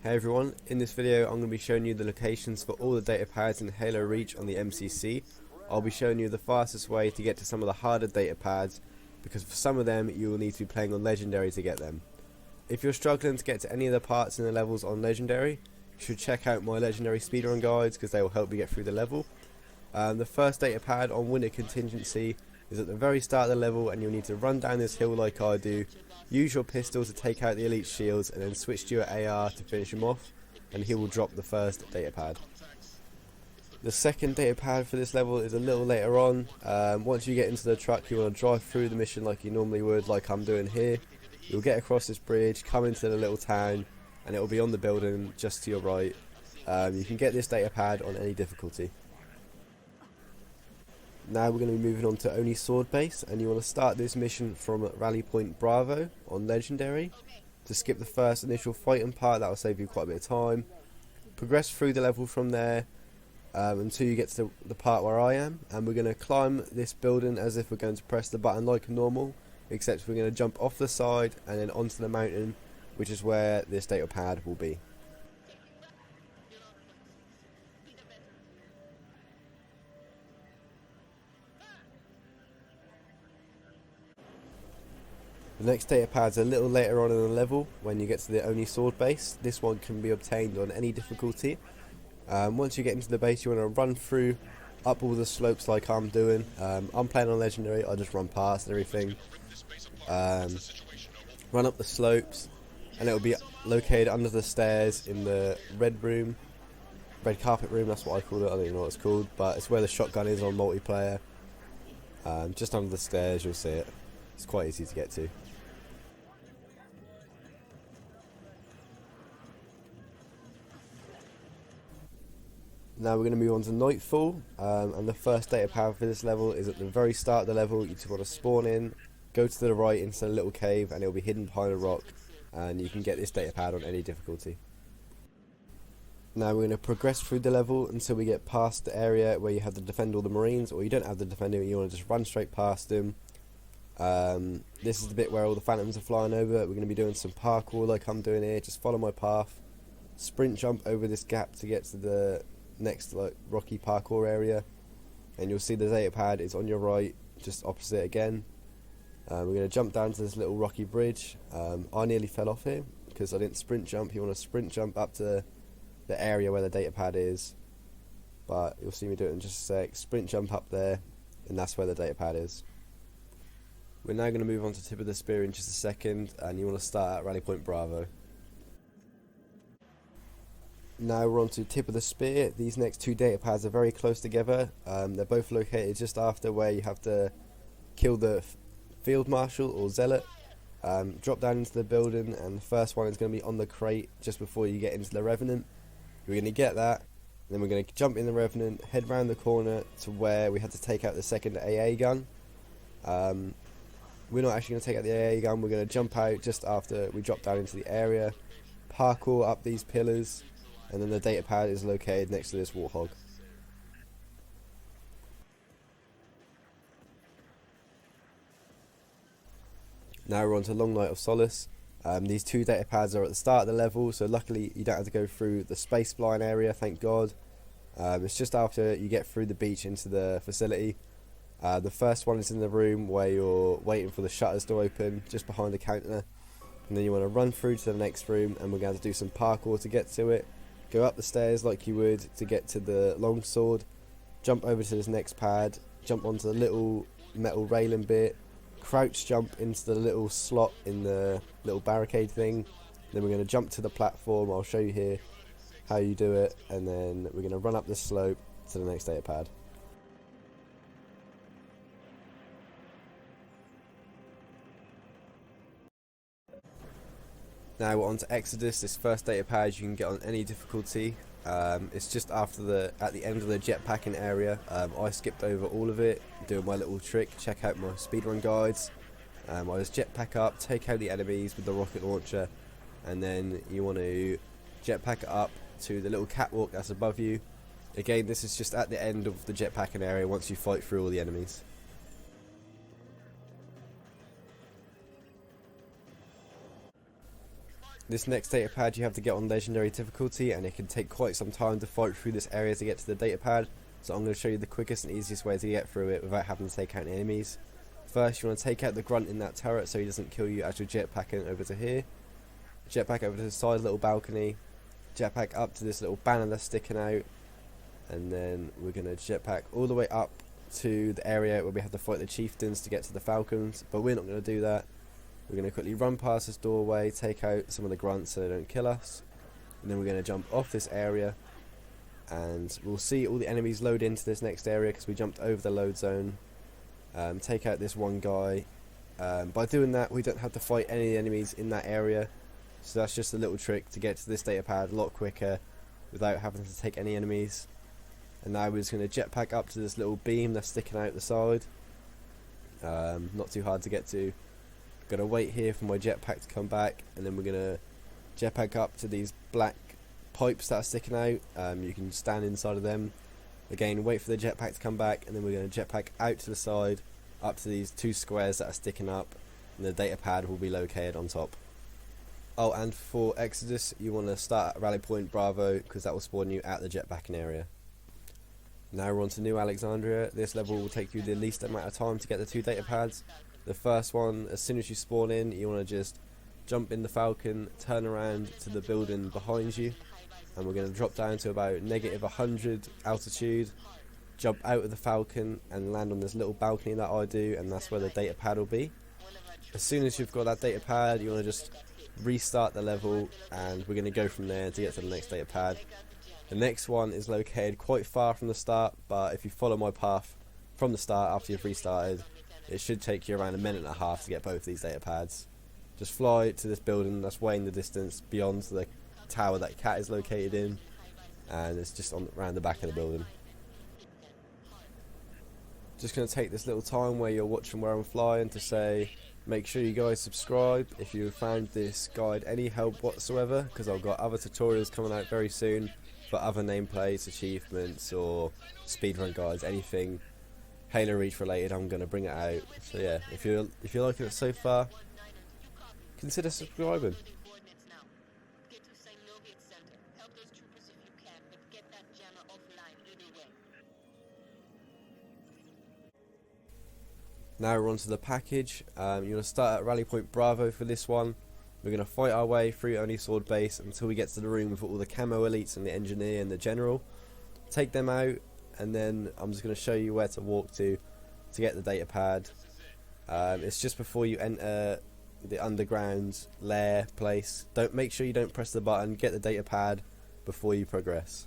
Hey everyone, in this video I'm going to be showing you the locations for all the data pads in Halo Reach on the MCC. I'll be showing you the fastest way to get to some of the harder data pads, because for some of them you will need to be playing on Legendary to get them. If you're struggling to get to any of the parts in the levels on Legendary, you should check out my Legendary speedrun guides because they will help you get through the level. The first data pad on Winter Contingency is at the very start of the level, and you'll need to run down this hill like I do, use your pistol to take out the elite shields, and then switch to your AR to finish him off, and he will drop the first data pad. The second data pad for this level is a little later on. Once you get into the truck, you want to drive through the mission like you normally would, like I'm doing here. You'll get across this bridge, come into the little town, and it will be on the building just to your right. You can get this data pad on any difficulty. Now we're going to be moving on to Only Sword Base, and you want to start this mission from Rally Point Bravo on Legendary. To skip the first initial fighting part, that will save you quite a bit of time. Progress through the level from there until you get to the part where I am, and we're going to climb this building as if we're going to press the button like normal, except we're going to jump off the side and then onto the mountain, which is where this data pad will be. The next data pad's a little later on in the level when you get to the Only Sword Base. This one can be obtained on any difficulty. Once you get into the base, you want to run through up all the slopes like I'm doing. I'm playing on Legendary, I just run past everything. Run up the slopes, and it will be located under the stairs in the red carpet room, that's what I call it. I don't even know what it's called, but it's where the shotgun is on multiplayer. Just under the stairs, you'll see it. It's quite easy to get to. Now we're going to move on to Nightfall, and the first data pad for this level is at the very start of the level. You just want to spawn in, go to the right into a little cave, and it will be hidden behind a rock, and you can get this data pad on any difficulty. Now we're going to progress through the level until we get past the area where you have to defend all the Marines, or you don't have to defend them, you want to just run straight past them. This is the bit where all the Phantoms are flying over. We're going to be doing some parkour like I'm doing here. Just follow my path, sprint jump over this gap to get to the next rocky parkour area, and you'll see the data pad is on your right, just opposite again. We're going to jump down to this little rocky bridge. I nearly fell off here because I didn't sprint jump. You want to sprint jump up to the area where the data pad is, but you'll see me do it in just a sec. Sprint jump up there, and that's where the data pad is. We're now going to move on to Tip of the Spear in just a second, and you want to start at Rally Point Bravo. Now we're on to Tip of the Spear. These next two data pads are very close together. They're both located just after where you have to kill the Field Marshal or Zealot. Drop down into the building, and the first one is going to be on the crate just before you get into the Revenant. We're going to get that, and then we're going to jump in the Revenant, head round the corner to where we had to take out the second AA gun. We're not actually going to take out the AA gun, we're going to jump out just after we drop down into the area, parkour up these pillars, and then the data pad is located next to this Warthog. Now we're on to Long Night of Solace. These two data pads are at the start of the level, so luckily you don't have to go through the space flying area, thank God. It's just after you get through the beach into the facility. The first one is in the room where you're waiting for the shutters to open, just behind the counter. And then you want to run through to the next room, and we're going to do some parkour to get to it. Go up the stairs like you would to get to the long sword. Jump over to this next pad. Jump onto the little metal railing bit. Crouch jump into the little slot in the little barricade thing. Then we're going to jump to the platform. I'll show you here how you do it. And then we're going to run up the slope to the next data pad. Now we're on to Exodus. This first data pad you can get on any difficulty. It's just at the end of the jetpacking area. I skipped over all of it, doing my little trick. Check out my speedrun guides. I just jetpack up, take out the enemies with the rocket launcher, and then you want to jetpack up to the little catwalk that's above you. Again, this is just at the end of the jetpacking area once you fight through all the enemies. This next data pad you have to get on legendary difficulty, and it can take quite some time to fight through this area to get to the data pad, so I'm going to show you the quickest and easiest way to get through it without having to take out any enemies. First, you want to take out the grunt in that turret so he doesn't kill you as you're jetpacking over to here. Jetpack over to the side little balcony, jetpack up to this little banner that's sticking out, and then we're going to jetpack all the way up to the area where we have to fight the chieftains to get to the falcons, but we're not going to do that. We're going to quickly run past this doorway, take out some of the grunts so they don't kill us, and then we're going to jump off this area, and we'll see all the enemies load into this next area because we jumped over the load zone. Take out this one guy. By doing that, we don't have to fight any enemies in that area, so that's just a little trick to get to this data pad a lot quicker without having to take any enemies. And now we're just going to jetpack up to this little beam that's sticking out the side. Not too hard to get to. Gonna wait here for my jetpack to come back, and then we're gonna jetpack up to these black pipes that are sticking out. You can stand inside of them. Again, wait for the jetpack to come back, and then we're gonna jetpack out to the side, up to these two squares that are sticking up, and the data pad will be located on top. Oh, and for Exodus, you want to start at Rally Point Bravo because that will spawn you at the jetpacking area. Now we're on to New Alexandria. This level will take you the least amount of time to get the two data pads. The first one, as soon as you spawn in, you want to just jump in the Falcon, turn around to the building behind you, and we're going to drop down to about -100 altitude, jump out of the Falcon and land on this little balcony that I do, and that's where the data pad will be. As soon as you've got that data pad, you want to just restart the level, and we're going to go from there to get to the next data pad. The next one is located quite far from the start, but if you follow my path from the start after you've restarted, it should take you around 1.5 minutes to get both these data pads. Just fly to this building that's way in the distance beyond the tower that Cat is located in, and it's just around the back of the building. Just going to take this little time where you're watching where I'm flying to say, make sure you guys subscribe if you found this guide any help whatsoever, because I've got other tutorials coming out very soon for other nameplates, achievements, or speedrun guides, anything Halo Reach related. I'm going to bring it out. So yeah, if you're liking it so far, consider subscribing. Now we're on to the package. You're going to start at Rally Point Bravo for this one. We're going to fight our way through Only Sword Base until we get to the room with all the camo elites and the engineer and the general. Take them out, and then I'm just going to show you where to walk to get the data pad. It's just before you enter the underground lair place. Make sure you don't press the button. Get the data pad before you progress.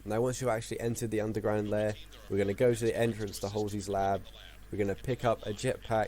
Now once you've actually entered the underground lair, we're going to go to the entrance to Halsey's lab. We're going to pick up a jetpack,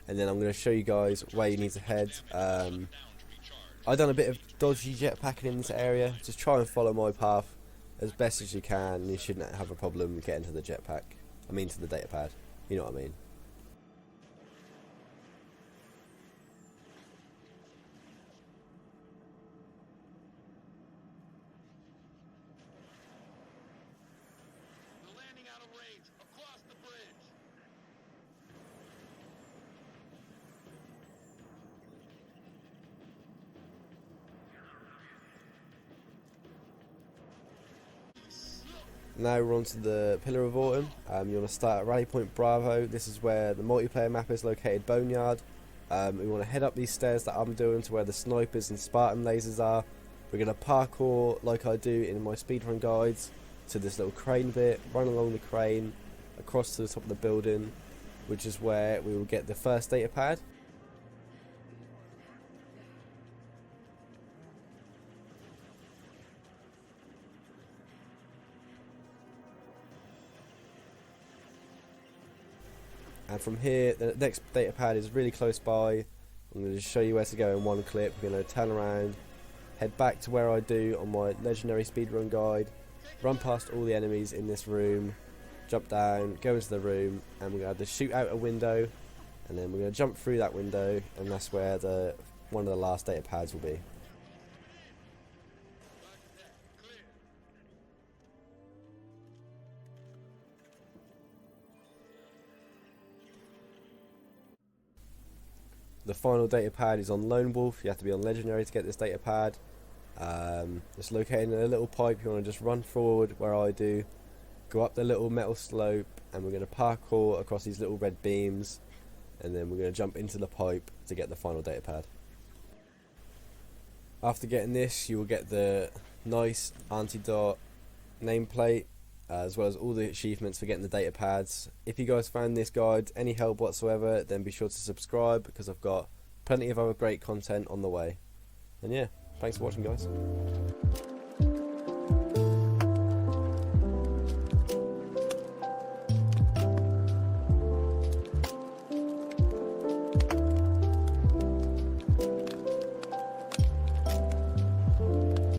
and then I'm going to show you guys where you need to head. I've done a bit of dodgy jetpacking in this area. Just try and follow my path as best as you can, and you shouldn't have a problem getting to the jetpack. I mean to the data pad. You know what I mean. Now we're on to the Pillar of Autumn. You want to start at Rally Point Bravo. This is where the multiplayer map is located, Boneyard. We want to head up these stairs that I'm doing to where the snipers and Spartan lasers are. We're going to parkour like I do in my speedrun guides to this little crane bit, run along the crane, across to the top of the building, which is where we will get the first data pad. And from here, the next data pad is really close by. I'm going to just show you where to go in one clip. We're going to turn around, head back to where I do on my legendary speedrun guide, run past all the enemies in this room, jump down, go into the room, and we're going to have to shoot out a window, and then we're going to jump through that window, and that's where one of the last data pads will be. The final data pad is on Lone Wolf. You have to be on Legendary to get this data pad. It's located in a little pipe. You want to just run forward where I do, go up the little metal slope, and we're going to parkour across these little red beams, and then we're going to jump into the pipe to get the final data pad. After getting this, you will get the nice Auntie nameplate, as well as all the achievements for getting the data pads. If you guys found this guide any help whatsoever, then be sure to subscribe, because I've got plenty of other great content on the way. And yeah, thanks for watching, guys.